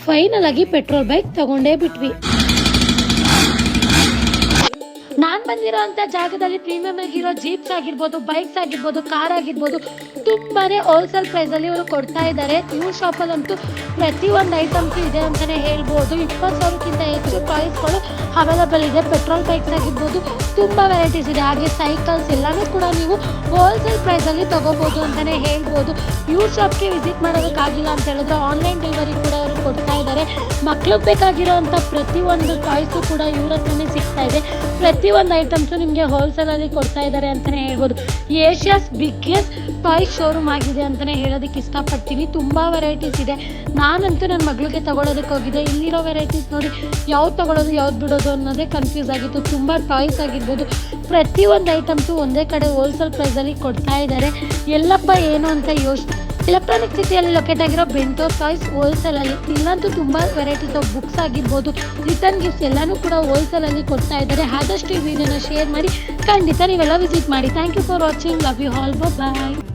Final ಆಗಿ petrol bike ತಗೊಂಡೇ ಬಿಟ್ವಿ. ನಾನು ಬಂದಿರೋ ಅಂತ ಜಾಗದಲ್ಲಿ ಪ್ರೀಮಿಯಂ ಆಗಿರೋ ಜೀಪ್ಸ್ ಆಗಿರ್ಬೋದು, ಬೈಕ್ಸ್ ಆಗಿರ್ಬೋದು, ಕಾರ್ ಆಗಿರ್ಬೋದು ತುಂಬಾನೇ ಹೋಲ್ಸೇಲ್ ಪ್ರೈಸ್ ಅಲ್ಲಿ ಇವರು ಕೊಡ್ತಾ ಇದ್ದಾರೆ. ಇವ್ರ ಶಾಪಲ್ಲಂತೂ ಪ್ರತಿಯೊಂದು ಐಟಮ್ಸ್ ಇದೆ ಅಂತಾನೆ ಹೇಳ್ಬೋದು. 20,000ಕ್ಕಿಂತ ಹೆಚ್ಚು ಟಾಯ್ಸ್ಗಳು ಅವೈಲಬಲ್ ಇದೆ. ಪೆಟ್ರೋಲ್ ಬೈಕ್ಸ್ ಆಗಿರ್ಬೋದು ತುಂಬಾ ವೆರೈಟೀಸ್ ಇದೆ. ಹಾಗೆ ಸೈಕಲ್ಸ್ ಎಲ್ಲಾನು ಕೂಡ ನೀವು ಹೋಲ್ಸೇಲ್ ಪ್ರೈಸ್ ಅಲ್ಲಿ ತಗೋಬಹುದು ಅಂತಾನೆ ಹೇಳ್ಬೋದು. ಇವ್ರ ಶಾಪ್ಗೆ ವಿಸಿಟ್ ಮಾಡೋದಕ್ಕಾಗಿಲ್ಲ ಅಂತ ಹೇಳಿದ್ರೆ ಆನ್ಲೈನ್ ಡೆಲಿವರಿ ಕೂಡ ಅವರು ಕೊಡ್ತಾ ಇದ್ದಾರೆ. ಮಕ್ಳಿಗೆ ಬೇಕಾಗಿರೋಂಥ ಪ್ರತಿಯೊಂದು ಟಾಯ್ಸು ಕೂಡ ಇವ್ರ ಹತ್ರನೇ ಸಿಗ್ತಾ ಇದೆ. ಪ್ರತಿಯೊಂದು ಐಟಮ್ಸು ನಿಮಗೆ ಹೋಲ್ಸೇಲಲ್ಲಿ ಕೊಡ್ತಾ ಇದ್ದಾರೆ ಅಂತಲೇ ಹೇಳ್ಬೋದು. ಏಷ್ಯಾಸ್ ಬಿಗ್ಗೆಸ್ಟ್ ಟಾಯ್ ಶೋರೂಮ್ ಆಗಿದೆ ಅಂತಲೇ ಹೇಳೋದಕ್ಕೆ ಇಷ್ಟಪಡ್ತೀನಿ. ತುಂಬ ವೆರೈಟೀಸ್ ಇದೆ. ನಾನಂತೂ ನನ್ನ ಮಗಳಿಗೆ ತಗೊಳ್ಳೋದಕ್ಕೆ ಹೋಗಿದ್ದೆ. ಇಲ್ಲಿರೋ ವೆರೈಟೀಸ್ ನೋಡಿ ಯಾವ್ದು ತಗೊಳ್ಳೋದು ಯಾವ್ದು ಬಿಡೋದು ಅನ್ನೋದೇ ಕನ್ಫ್ಯೂಸ್ ಆಗಿತ್ತು. ತುಂಬ ಟಾಯ್ಸ್ ಆಗಿರ್ಬೋದು, ಪ್ರತಿಯೊಂದು ಐಟಮ್ಸು ಒಂದೇ ಕಡೆ ಹೋಲ್ಸೇಲ್ ಪ್ರೈಸಲ್ಲಿ ಕೊಡ್ತಾ ಇದ್ದಾರೆ. ಎಲ್ಲಪ್ಪ ಏನು ಅಂತ ಯೋಚನೆ. ಎಲೆಕ್ಟ್ರಾನಿಕ್ ಸಿಟಿಯಲ್ಲಿ ಲೊಕೇಟ್ ಆಗಿರೋ ಬೆಂಟೋ ಟಾಯ್ಸ್ ಹೋಲ್ಸೇಲಲ್ಲಿ. ಇಲ್ಲಂತೂ ತುಂಬ ವೆರೈಟೀಸ್ ಆಫ್ ಬುಕ್ಸ್ ಆಗಿರ್ಬೋದು, ರಿಟರ್ನ್ ಗಿಫ್ಟ್ಸ್ ಎಲ್ಲನೂ ಕೂಡ ಹೋಲ್ಸೇಲಲ್ಲಿ ಕೊಡ್ತಾ ಇದ್ದಾರೆ. ಆದಷ್ಟು ಈ ವಿಡಿಯೋನ ಶೇರ್ ಮಾಡಿ. ಖಂಡಿತ ನೀವೆಲ್ಲ ವಿಸಿಟ್ ಮಾಡಿ. Thank you for watching. Love you all. Bye.